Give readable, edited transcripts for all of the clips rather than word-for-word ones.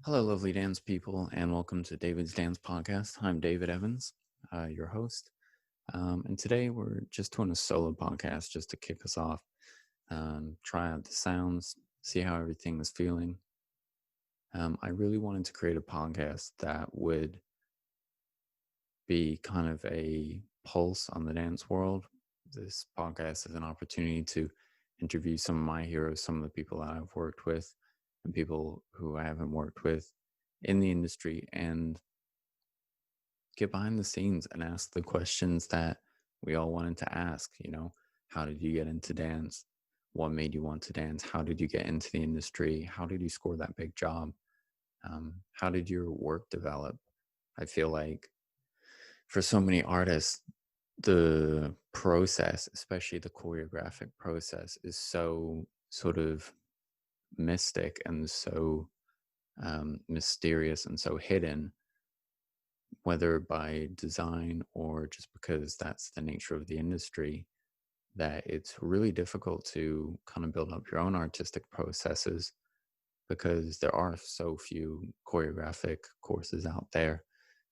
Hello, lovely dance people, and welcome to David's Dance Podcast. I'm David Evans, your host. And today we're just doing a solo podcast just to kick us off, try out the sounds, see how everything is feeling. I really wanted to create a podcast that would be kind of a pulse on the dance world. This podcast is an opportunity to interview some of my heroes, some of the people that I've worked with, and people who I haven't worked with in the industry, and get behind the scenes and ask the questions that we all wanted to ask. How did you get into dance? What made you want to dance? How did you get into the industry? How did you score that big job? How did your work develop? I feel like for so many artists, the process, especially the choreographic process, is so sort of mystic and so mysterious and so hidden, whether by design or just because that's the nature of the industry, that it's really difficult to kind of build up your own artistic processes because there are so few choreographic courses out there,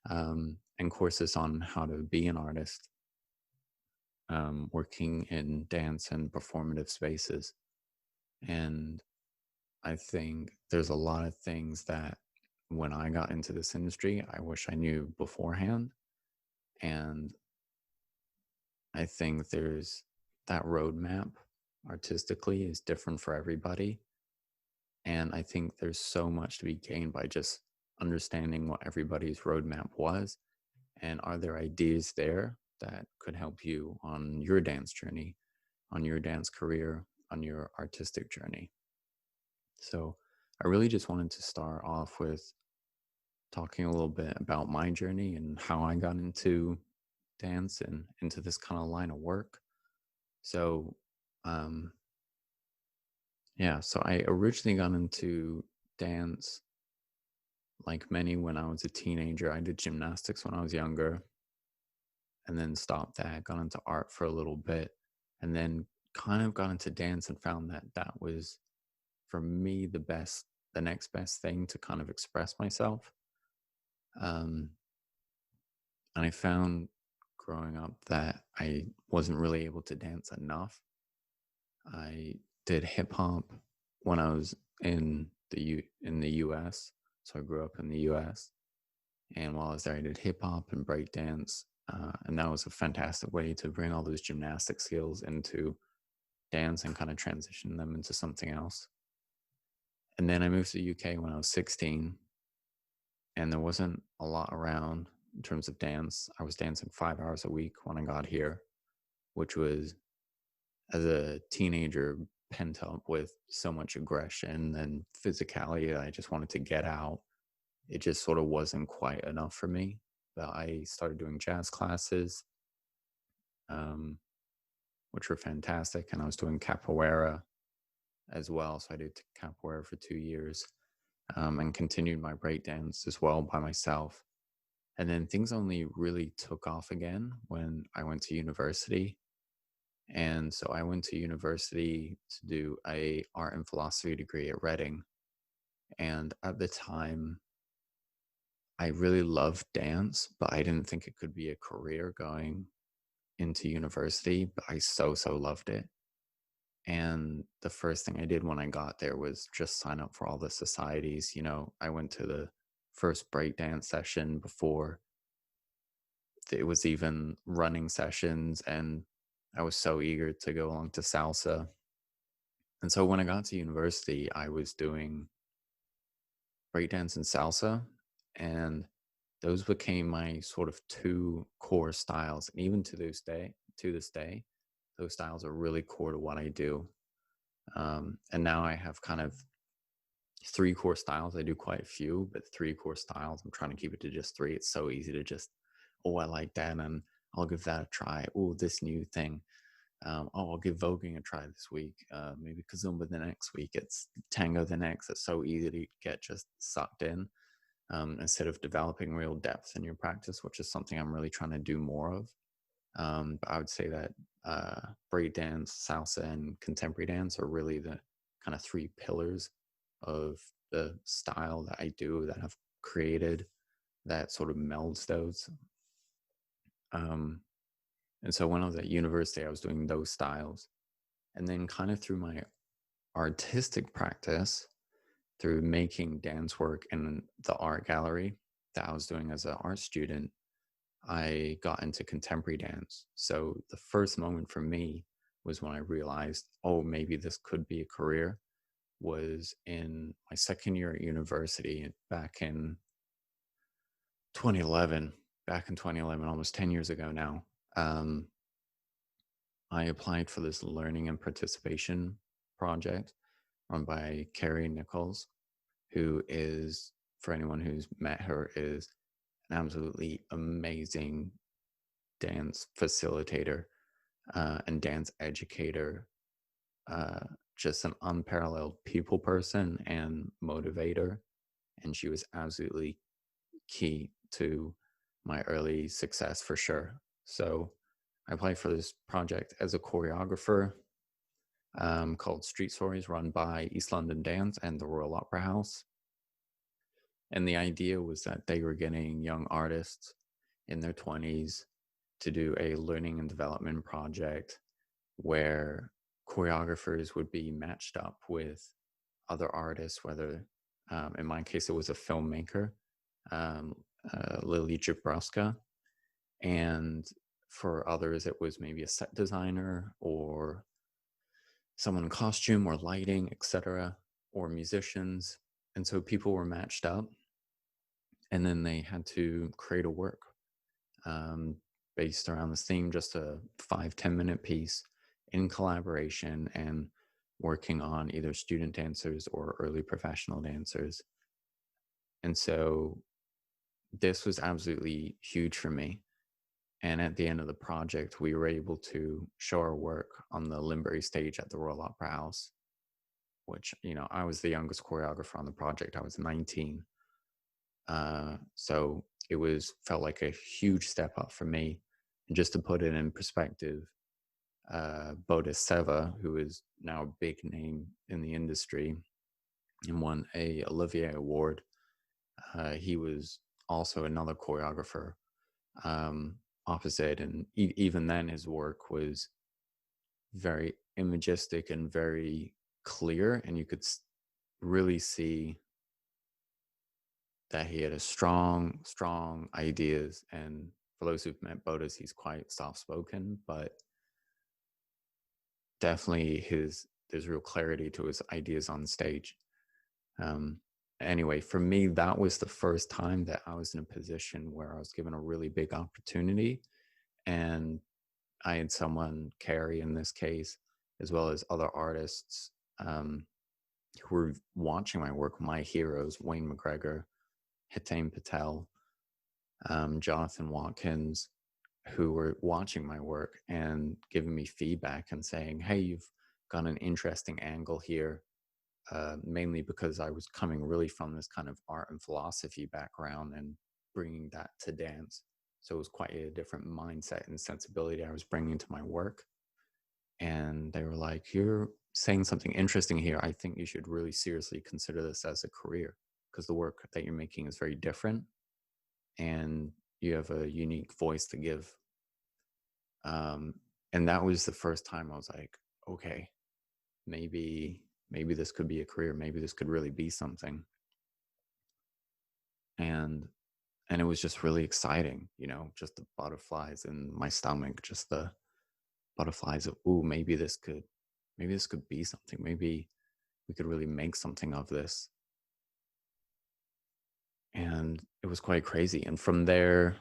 and courses on how to be an artist, working in dance and performative spaces. And I think there's a lot of things that when I got into this industry, I wish I knew beforehand. And I think there's that roadmap artistically is different for everybody. And I think there's so much to be gained by just understanding what everybody's roadmap was. And are there ideas there that could help you on your dance journey, on your dance career, on your artistic journey? So I really just wanted to start off with talking a little bit about my journey and how I got into dance and into this kind of line of work. So, um, yeah, so I originally got into dance like many when I was a teenager. I did gymnastics when I was younger and then stopped that, got into art for a little bit, and then kind of got into dance and found that that was for me the next best thing to kind of express myself. Um, and I found growing up that I wasn't really able to dance enough. I did hip hop when I was in the US. So I grew up in the US, and while I was there, I did hip hop and break dance, and that was a fantastic way to bring all those gymnastic skills into dance and kind of transition them into something else. And then I moved to the UK when I was 16, and there wasn't a lot around in terms of dance. I was dancing 5 hours a week when I got here, which was, as a teenager, pent up with so much aggression and physicality that I just wanted to get out. It just sort of wasn't quite enough for me. But I started doing jazz classes, um, which were fantastic. And I was doing capoeira as well. So I did capoeira for 2 years, and continued my breakdance as well by myself. And then things only really took off again when I went to university. And so I went to university to do a art and philosophy degree at Reading. And at the time, I really loved dance, but I didn't think it could be a career going into university. But I so loved it. And the first thing I did when I got there was just sign up for all the societies. I went to the first breakdance session before it was even running sessions, and I was so eager to go along to salsa. And so when I got to university, I was doing breakdance and salsa, and those became my sort of two core styles. And even to this day, those styles are really core to what I do. And now I have kind of three core styles. I do quite a few, but three core styles. I'm trying to keep it to just three. It's so easy to just, oh, I like that, and I'll give that a try. Oh, this new thing. I'll give voguing a try this week. Maybe kazumba the next week. It's tango the next. It's so easy to get just sucked in, instead of developing real depth in your practice, which is something I'm really trying to do more of. But I would say that break dance, salsa, and contemporary dance are really the kind of three pillars of the style that I do, that I've created, that sort of melds those. Um, and so when I was at university, I was doing those styles. And then, kind of through my artistic practice, through making dance work in the art gallery that I was doing as an art student, I got into contemporary dance. So the first moment for me was when I realized, oh, maybe this could be a career, was in my second year at university back in 2011. Back in 2011, almost 10 years ago now. Um, I applied for this learning and participation project run by Carrie Nichols, who is, for anyone who's met her, is an absolutely amazing dance facilitator and dance educator, uh, just an unparalleled people person and motivator. And she was absolutely key to my early success for sure. So I applied for this project as a choreographer, called Street Stories, run by East London Dance and the Royal Opera House. And the idea was that they were getting young artists in their 20s to do a learning and development project where choreographers would be matched up with other artists, whether, in my case, it was a filmmaker, um, Lily Jabrowska, and for others, it was maybe a set designer or someone in costume or lighting, etc., or musicians. And so people were matched up, and then they had to create a work um, based around this theme, just a 5-10 minute piece in collaboration and working on either student dancers or early professional dancers. And so this was absolutely huge for me. And at the end of the project, we were able to show our work on the Limbury stage at the Royal Opera House, which, I was the youngest choreographer on the project. I was 19. So it felt like a huge step up for me. And just to put it in perspective, Boda Seva, who is now a big name in the industry and won a Olivier Award, he was also another choreographer um, opposite. And even then, his work was very imagistic and very clear. And you could really see that he had a strong ideas. And for those who've met Bodas, he's quite soft-spoken, but definitely there's real clarity to his ideas on stage. Um, anyway, for me, that was the first time that I was in a position where I was given a really big opportunity, and I had someone, Carrie in this case, as well as other artists who were watching my work, my heroes, Wayne McGregor, Hitain Patel, Jonathan Watkins, who were watching my work and giving me feedback and saying, hey, you've got an interesting angle here, mainly because I was coming really from this kind of art and philosophy background and bringing that to dance. So it was quite a different mindset and sensibility I was bringing to my work. And they were like, you're saying something interesting here. I think you should really seriously consider this as a career, because the work that you're making is very different and you have a unique voice to give. Um, and that was the first time I was like, okay, maybe this could be a career. Maybe this could really be something. And it was just really exciting, just the butterflies in my stomach, just the butterflies of, ooh, maybe this could be something. Maybe we could really make something of this. And it was quite crazy. And from there,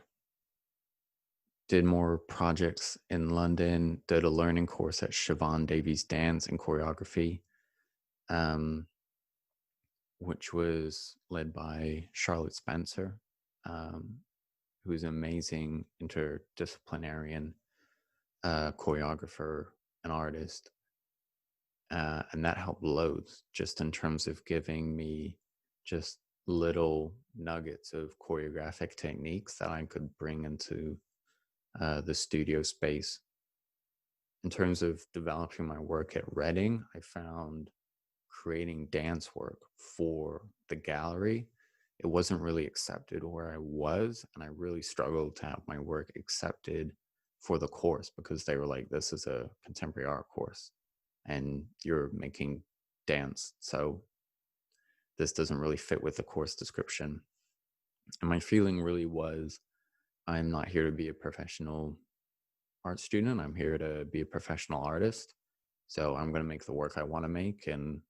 did more projects in London, did a learning course at Siobhan Davies Dance and Choreography, um, which was led by Charlotte Spencer, um, who's an amazing interdisciplinarian choreographer and artist. And that helped loads, just in terms of giving me just little nuggets of choreographic techniques that I could bring into the studio space. In terms of developing my work at Reading, I found creating dance work for the gallery, it wasn't really accepted where I was. And I really struggled to have my work accepted for the course because they were like, this is a contemporary art course and you're making dance. So this doesn't really fit with the course description. And my feeling really was I'm not here to be a professional art student. I'm here to be a professional artist. So I'm going to make the work I want to make. And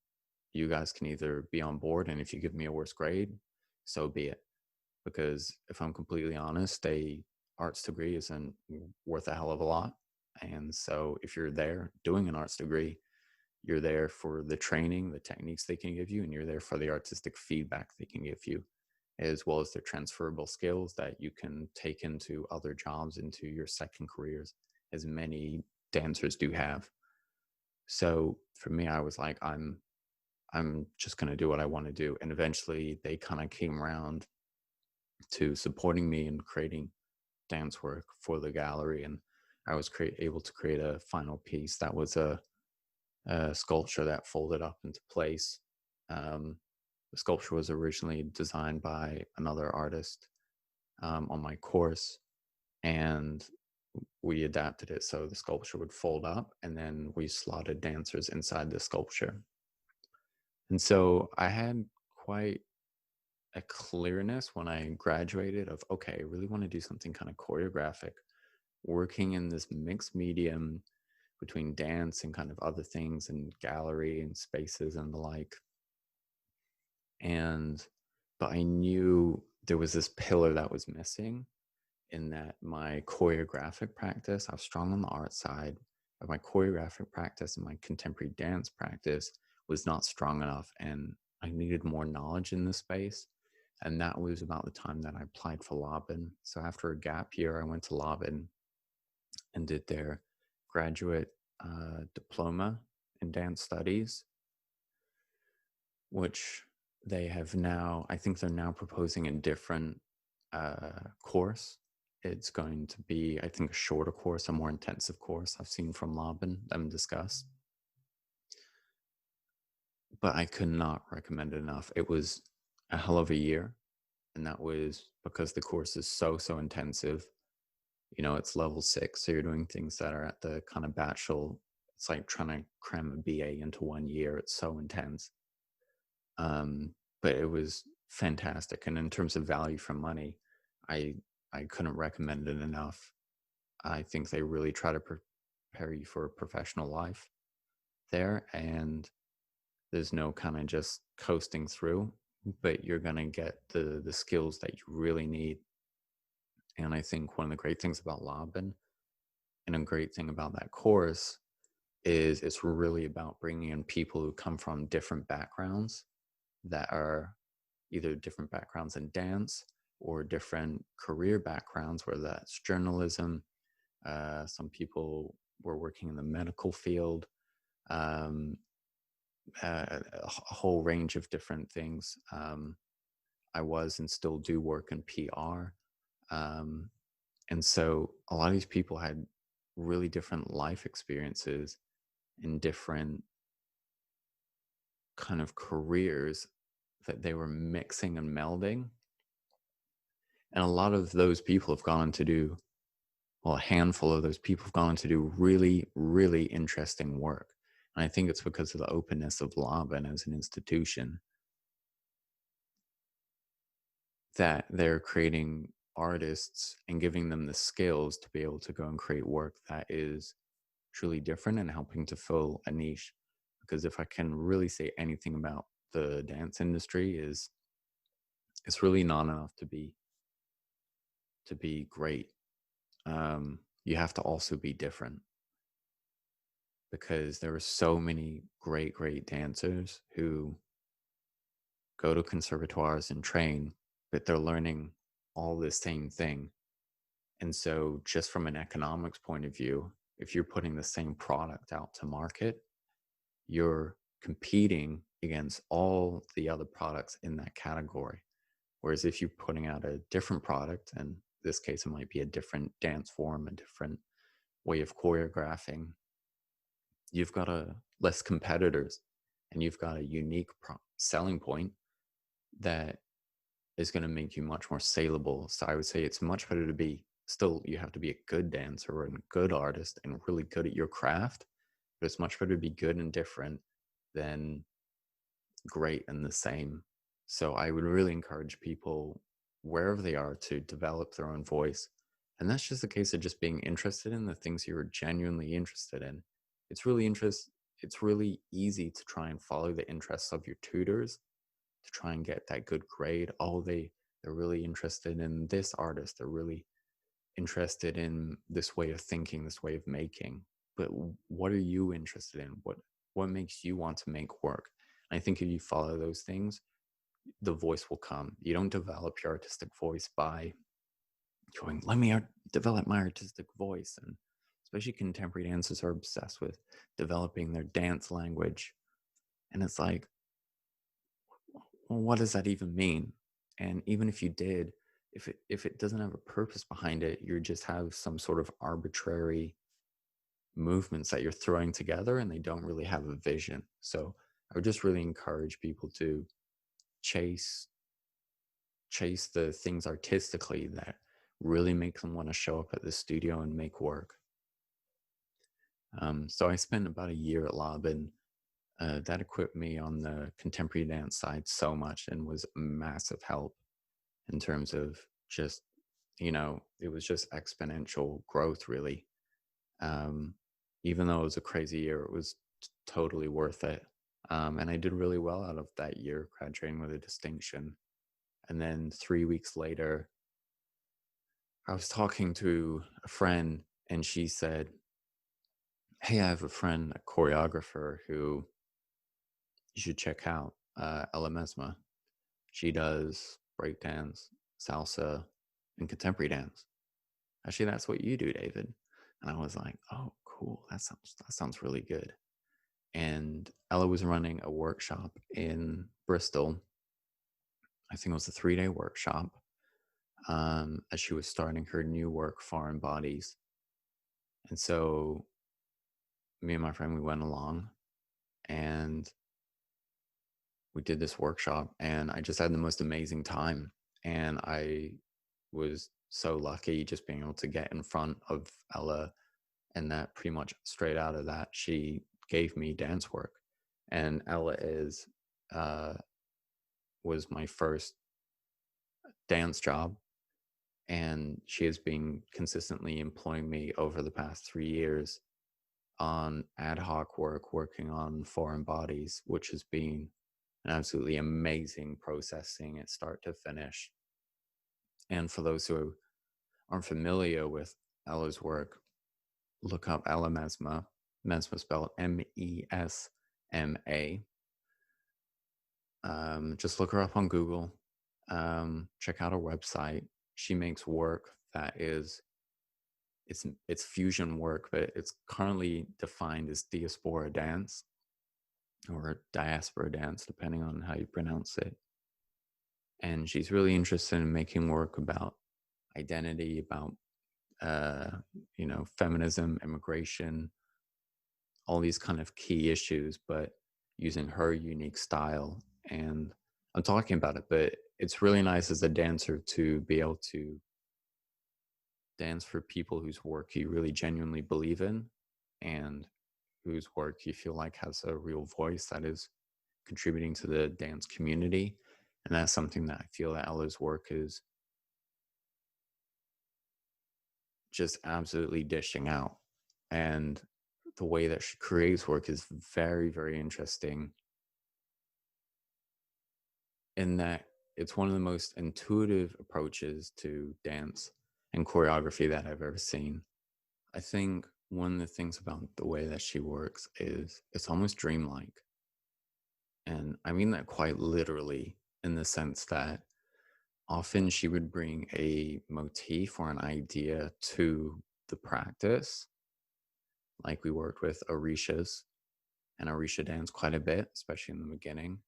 you guys can either be on board. And if you give me a worse grade, so be it. Because if I'm completely honest, a arts degree isn't worth a hell of a lot. And so if you're there doing an arts degree, you're there for the training, the techniques they can give you, and you're there for the artistic feedback they can give you, as well as their transferable skills that you can take into other jobs, into your second careers, as many dancers do have. So for me, I was like, I'm just going to do what I want to do. And eventually they kind of came around to supporting me in creating dance work for the gallery. And I was able to create a final piece that was a sculpture that folded up into place. The sculpture was originally designed by another artist on my course, and we adapted it so the sculpture would fold up, and then we slotted dancers inside the sculpture. And so I had quite a clearness when I graduated of, okay, I really want to do something kind of choreographic, working in this mixed medium between dance and kind of other things and gallery and spaces and the like. And but I knew there was this pillar that was missing, in that my choreographic practice, I was strong on the art side, but my choreographic practice and my contemporary dance practice was not strong enough, and I needed more knowledge in this space. And that was about the time that I applied for Lobbin. So after a gap year, I went to Lobbin and did their graduate diploma in dance studies, which they have now, I think they're now proposing a different course. It's going to be, I think, a shorter course, a more intensive course I've seen from Lobbin, them discuss. But I could not recommend it enough. It was a hell of a year. And that was because the course is so intensive. You know, it's level 6. So you're doing things that are at the kind of bachelor. It's like trying to cram a BA into 1 year. It's so intense. But it was fantastic. And in terms of value for money, I I couldn't recommend it enough. I think they really try to prepare you for a professional life there, and there's no kind of just coasting through, but you're gonna get the skills that you really need. And I think one of the great things about Lobbin and a great thing about that course is it's really about bringing in people who come from different backgrounds, that are either different backgrounds in dance or different career backgrounds, whether that's journalism. Some people were working in the medical field, um, a whole range of different things. I was and still do work in PR. Um, and so a lot of these people had really different life experiences in different kind of careers that they were mixing and melding. And a lot of those people have gone on to do, well, a handful of those people have gone on to do really interesting work. And I think it's because of the openness of Lobbin as an institution, that they're creating artists and giving them the skills to be able to go and create work that is truly different and helping to fill a niche. Because if I can really say anything about the dance industry, is it's really not enough to be great. You have to also be different, because there are so many great dancers who go to conservatoires and train, but they're learning all the same thing. And so, just from an economics point of view, if you're putting the same product out to market, you're competing against all the other products in that category. Whereas if you're putting out a different product, and in this case, it might be a different dance form, a different way of choreographing, you've got less competitors. and you've got a unique selling point that is going to make you much more saleable. So I would say it's much better to be still, you have to be a good dancer and a good artist and really good at your craft, but it's much better to be good and different than great and the same. So I would really encourage people, wherever they are, to develop their own voice. And that's just a case of just being interested in the things you're genuinely interested in. It's really it's really easy to try and follow the interests of your tutors to try and get that good grade. Oh, they're really interested in this artist. They're really interested in this way of thinking, this way of making. But what are you interested in? What makes you want to make work? And I think if you follow those things, the voice will come. You don't develop your artistic voice by going, let me develop my artistic voice. And especially contemporary dancers are obsessed with developing their dance language. And it's like, well, what does that even mean? And even if you did, if it doesn't have a purpose behind it, you just have some sort of arbitrary movements that you're throwing together and they don't really have a vision. So I would just really encourage people to chase the things artistically that really make them want to show up at the studio and make work. So I spent about a year at Lobbin. That equipped me on the contemporary dance side so much and was a massive help in terms of just, it was just exponential growth, really. Um, Even though it was a crazy year, it was totally worth it. And I did really well out of that year, graduating with a distinction. And then 3 weeks later, I was talking to a friend, and she said, "Hey, I have a friend, a choreographer, who you should check out, Ella Mesma. She does breakdance, salsa, and contemporary dance. Actually, that's what you do, David." And I was like, "Oh, cool. That sounds really good." And Ella was running a workshop in Bristol. I think it was a 3-day workshop, as she was starting her new work, Foreign Bodies. And so me and my friend, we went along and we did this workshop, and I just had the most amazing time. And I was so lucky just being able to get in front of Ella, and that pretty much straight out of that, she gave me dance work. And Ella uh, was my first dance job, and she has been consistently employing me over the past 3 years on ad hoc work, working on Foreign Bodies, which has been an absolutely amazing processing it start to finish. And for those who aren't familiar with Ella's work, look up Ella Mesma. Mesma spelled Mesma. Just look her up on Google. Check out her website. She makes work that is it's fusion work, but it's currently defined as diaspora dance or diaspora dance, depending on how you pronounce it. And she's really interested in making work about identity, about feminism, immigration, all these kind of key issues, but using her unique style. And I'm talking about it, but it's really nice as a dancer to be able to dance for people whose work you really genuinely believe in and whose work you feel like has a real voice that is contributing to the dance community. And that's something that I feel that Ella's work is just absolutely dishing out. And the way that she creates work is very, very interesting in that it's one of the most intuitive approaches to dance and choreography that I've ever seen. I think one of the things about the way that she works is it's almost dreamlike. And I mean that quite literally, in the sense that often she would bring a motif or an idea to the practice. Like we worked with Orishas and Arushi Dance quite a bit, especially in the beginning.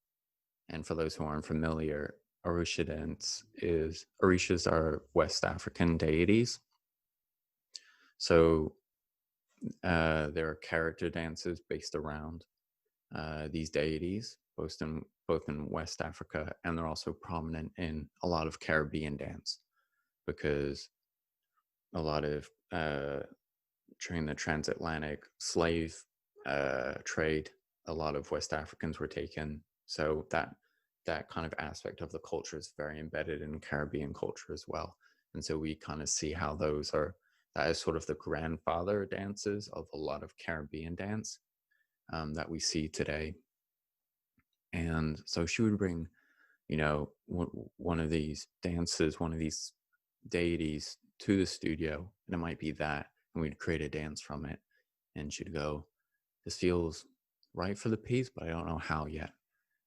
And for those who aren't familiar, Arushi Dance is Orishas are West African deities. So there are character dances based around these deities, both in West Africa, and they're also prominent in a lot of Caribbean dance because a lot of during the transatlantic slave trade, a lot of West Africans were taken. So that kind of aspect of the culture is very embedded in Caribbean culture as well. And so we kind of see how that is sort of the grandfather dances of a lot of Caribbean dance that we see today. And so she would bring, one of these dances, one of these deities to the studio, and it might be that, and we'd create a dance from it. And she'd go, "This feels right for the piece, but I don't know how yet."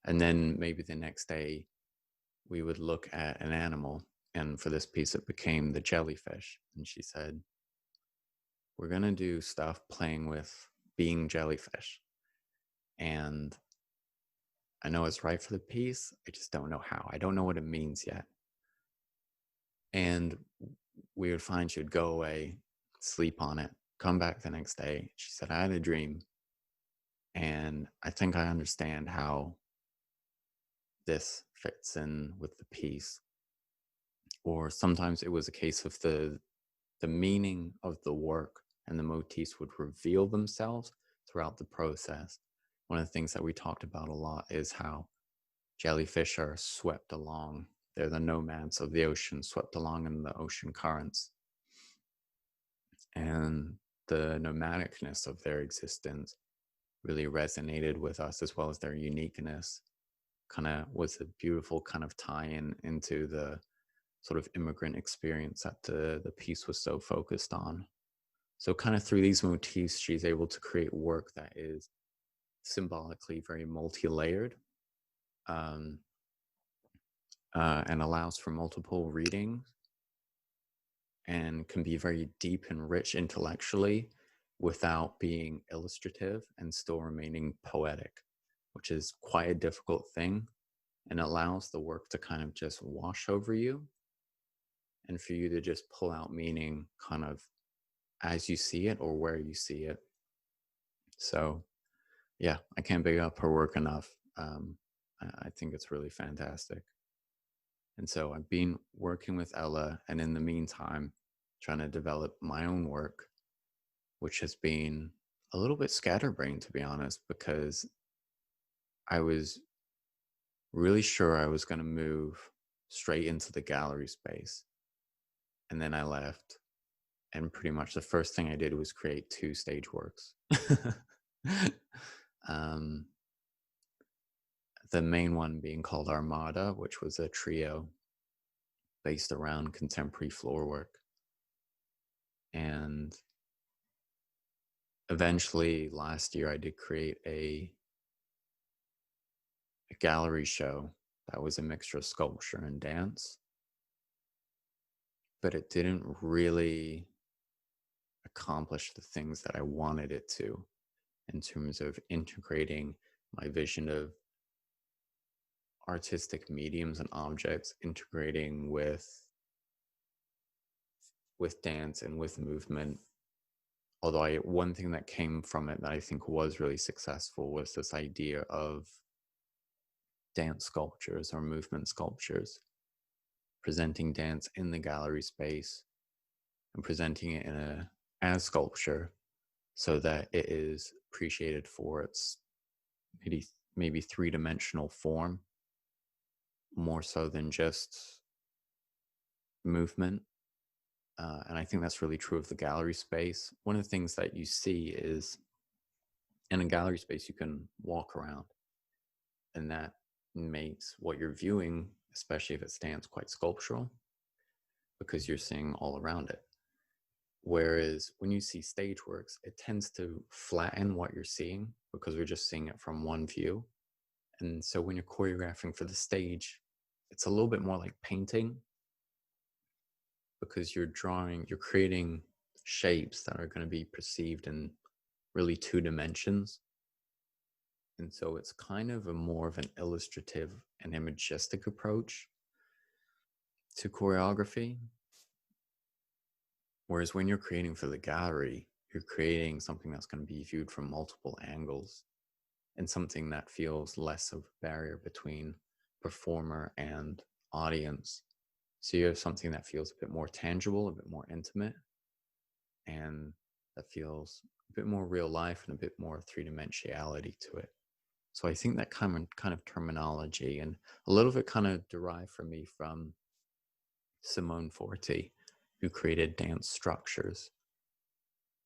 And then maybe the next day, we would look at an animal, and for this piece, it became the jellyfish. And she said, "We're going to do stuff playing with being jellyfish. And I know it's right for the piece. I just don't know how. I don't know what it means yet." And we would find she would go away, sleep on it, come back the next day. She said, "I had a dream, and I think I understand how this fits in with the piece." Or sometimes it was a case of the meaning of the work and the motifs would reveal themselves throughout the process. One of the things that we talked about a lot is how jellyfish are swept along. They're the nomads of the ocean, swept along in the ocean currents. And the nomadicness of their existence really resonated with us, as well as their uniqueness. Kind of was a beautiful kind of tie-in into the sort of immigrant experience that the piece was so focused on. So kind of through these motifs, she's able to create work that is symbolically very multi-layered, um, and allows for multiple readings, and can be very deep and rich intellectually without being illustrative and still remaining poetic, which is quite a difficult thing, and allows the work to kind of just wash over you and for you to just pull out meaning kind of as you see it or where you see it. So yeah, I can't big up her work enough. I think it's really fantastic. And so I've been working with Ella, and in the meantime, trying to develop my own work, which has been a little bit scatterbrained, to be honest, because I was really sure I was going to move straight into the gallery space. And then I left. And pretty much the first thing I did was create 2 stage works. um, the main one being called Armada, which was a trio based around contemporary floor work. And eventually last year I did create a gallery show that was a mixture of sculpture and dance, but it didn't really accomplish the things that I wanted it to in terms of integrating my vision of artistic mediums and objects, integrating with dance and with movement. Although one thing that came from it that I think was really successful was this idea of dance sculptures or movement sculptures, presenting dance in the gallery space and presenting it as sculpture so that it is appreciated for its maybe three-dimensional form, more so than just movement. And I think that's really true of the gallery space. One of the things that you see is in a gallery space, you can walk around, and that makes what you're viewing, especially if it stands, quite sculptural because you're seeing all around it. Whereas when you see stage works, it tends to flatten what you're seeing because we're just seeing it from one view. And so when you're choreographing for the stage, it's a little bit more like painting because you're creating shapes that are going to be perceived in really 2 dimensions. And so it's kind of a more of an illustrative and imagistic approach to choreography. Whereas when you're creating for the gallery, you're creating something that's going to be viewed from multiple angles. and something that feels less of a barrier between performer and audience. So you have something that feels a bit more tangible, a bit more intimate, and that feels a bit more real life and a bit more three-dimensionality to it. So I think that kind of terminology, and a little of it kind of derived for me from Simone Forti, who created dance structures.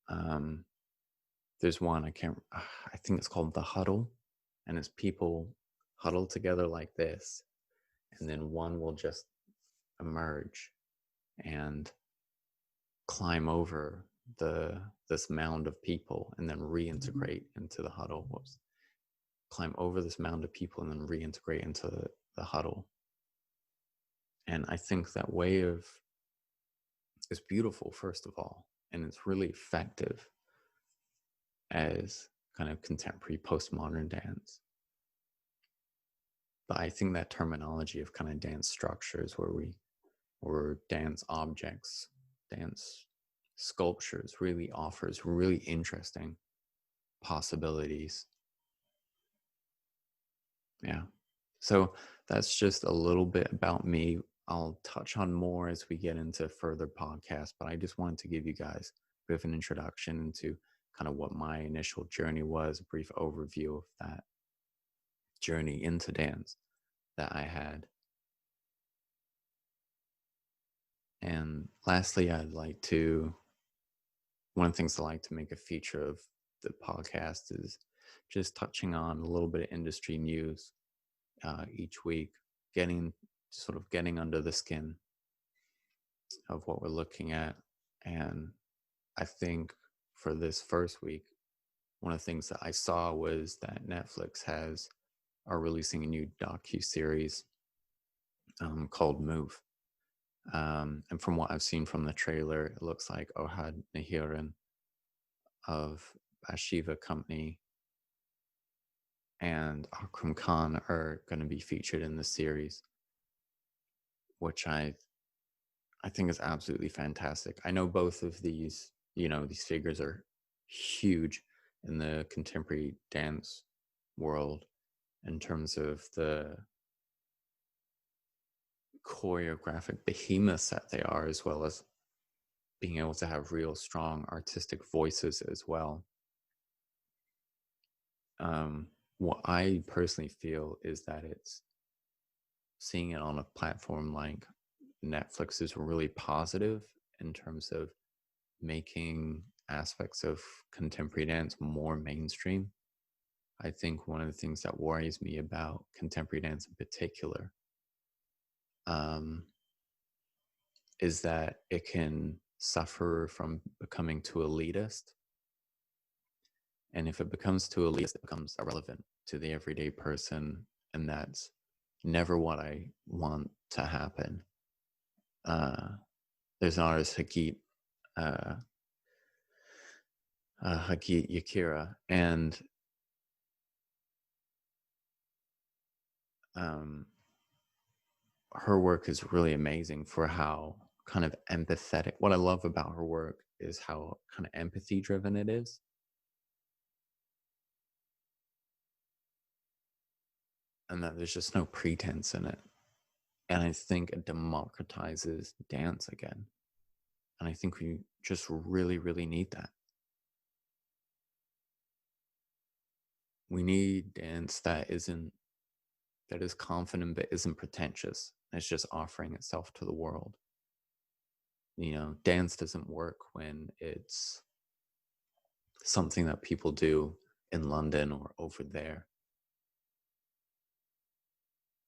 Um, there's one I think it's called the huddle, and it's people huddle together like this, and then one will just emerge and climb over this mound of people and then reintegrate into the huddle. Whoops. Climb over this mound of people and then reintegrate into the huddle. And I think that way of is beautiful, first of all, and it's really effective as kind of contemporary postmodern dance. But I think that terminology of kind of dance structures or dance objects, dance sculptures really offers really interesting possibilities. Yeah. So that's just a little bit about me. I'll touch on more as we get into further podcasts, but I just wanted to give you guys a bit of an introduction into kind of what my initial journey was, a brief overview of that journey into dance that I had. And lastly, one of the things I like to make a feature of the podcast is just touching on a little bit of industry news each week, getting under the skin of what we're looking at. And I think for this first week, one of the things that I saw was that Netflix are releasing a new docu-series called Move. And from what I've seen from the trailer, it looks like Ohad Nahiran of Ashiva Company and Akram Khan are going to be featured in the series, which I think is absolutely fantastic. I know both of these figures are huge in the contemporary dance world in terms of the choreographic behemoths that they are, as well as being able to have real strong artistic voices as well. What I personally feel is that it's seeing it on a platform like Netflix is really positive in terms of making aspects of contemporary dance more mainstream. I think one of the things that worries me about contemporary dance in particular is that it can suffer from becoming too elitist. And if it becomes too elitist, it becomes irrelevant to the everyday person. And that's never what I want to happen. There's an artist, Hagit Yakira, and her work is really amazing for how kind of empathetic. What I love about her work is how kind of empathy driven it is. And that there's just no pretense in it. And I think it democratizes dance again. And I think we just really, really need that. We need dance that is confident but isn't pretentious. It's just offering itself to the world. Dance doesn't work when it's something that people do in London or over there.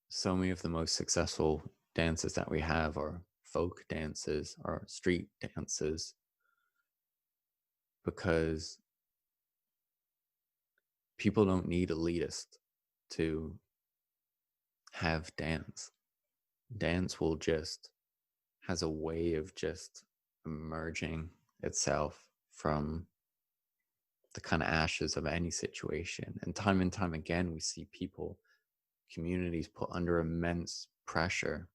So many of the most successful dances that we have are folk dances or street dances because people don't need elitists to have dance. Dance has a way of just emerging itself from the kind of ashes of any situation. And time again, we see communities put under immense pressure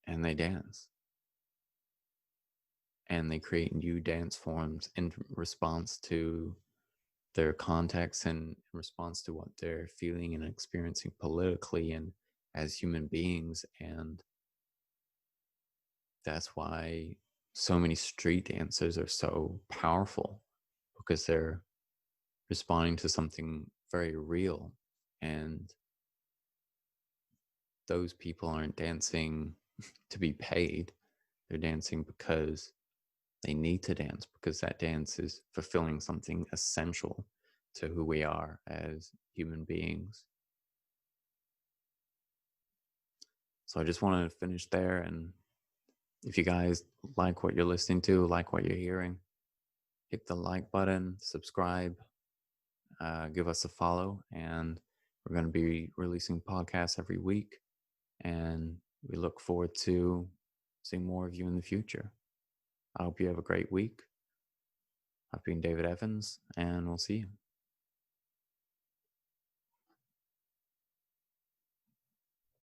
and they dance. And they create new dance forms in response to their context and in response to what they're feeling and experiencing politically and as human beings. And that's why so many street dancers are so powerful, because they're responding to something very real. And those people aren't dancing to be paid. They're dancing because they need to dance, because that dance is fulfilling something essential to who we are as human beings. So I just wanted to finish there. And if you guys like what you're listening to, like what you're hearing, hit the like button, subscribe, give us a follow. And we're going to be releasing podcasts every week. And we look forward to seeing more of you in the future. I hope you have a great week. I've been David Evans, and we'll see you.